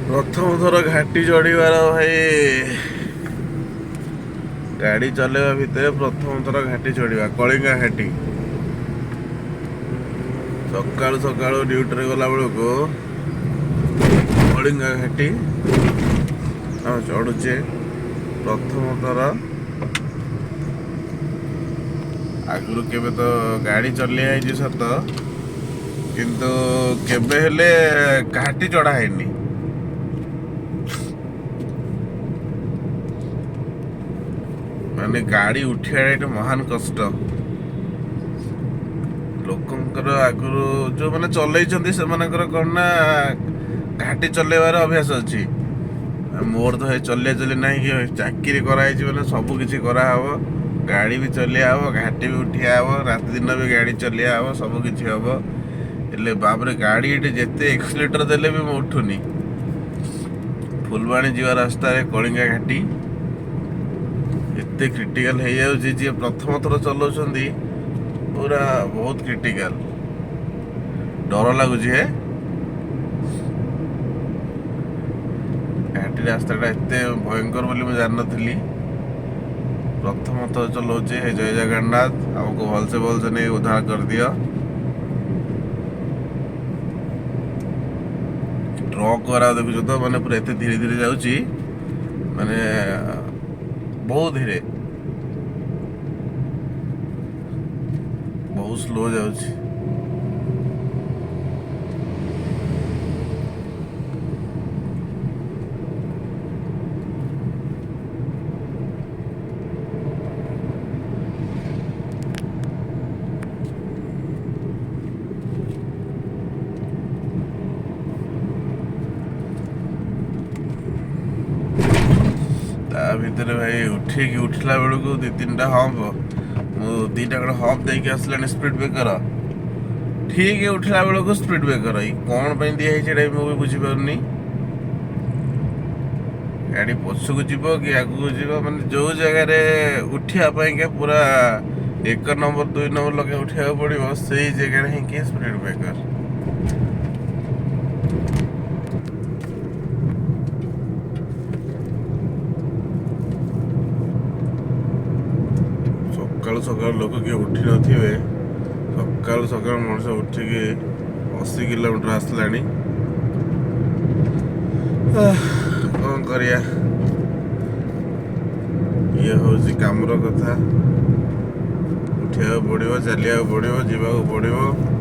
प्रथम थर घाटी चढ़ीबार भाई गाड़ी चलेवा भितर प्रथम थर घाटी चढ़ीबा कलिंगा घाटी सकाळु सकाळु ड्यूटी गला बेलू कलिंगा घाटी चढ़ुचे प्रथम थर आगु केबे तो गाड़ी चली सत किंतु केबे हेले घाटी चढ़ा है माने गाड़ी उठिया महान कष्ट लोकंकर आगु जो मैंने चलई से कौन ना घाटी चलेबार अभ्यास अच्छी मोर तो चलिया चली ना कि चाकरी कराई मैंने सब किसी कराव गाड़ी भी चलिया हम घाटी भी उठिया हम रात दिन भी गाड़ी चलिया हम सब किसी हम हेले बाबरे गाड़ी ये जिते एक्सीलेटर देले भी मैं उठुनी फुलवाणी जीवा रास्ता कलिंगा घाटी एते क्रिटिकल हो जाऊँ जी प्रथम थर चलाउछंदी पूरा बहुत क्रिटिकल डर लगुच है घाटी रास्ताटा एते भयंकर बोली मैं जान नी प्रथम थर चलाऊे जय जगन्नाथ हमको भलसे नहीं उद्धार कर दिया ट्रक वाला देखुच तो मैंने पूरा एते धीरे धीरे जाऊँगी माने बहुत धीरे बहुत स्लो जाऊँगी भितर भाई उठिकी उठला बेलू दी तीन टा हम्प दुईटा खंड हम्प देके आसला स्पीड ब्रेकर ठीक है उठला बेलू स्पीड ब्रेकर कौन पर दिखाई मुझे बुझीपारनी गाड़ी पछक जीव कि आगू जीव मैंने जो जगह उठापाई के पूरा 1 नंबर 2 नंबर लगे उठा पड़ो से जगह ही स्पीड ब्रेकर सकाल सकाल लोक किए उठी नथिबे सकाल सकाल मनुष्य उठिकी 80 किलोमीटर आसला कौन करिया ये हूँ काम कथा उठा पड़ो चलिया पड़ो जीवा पड़ो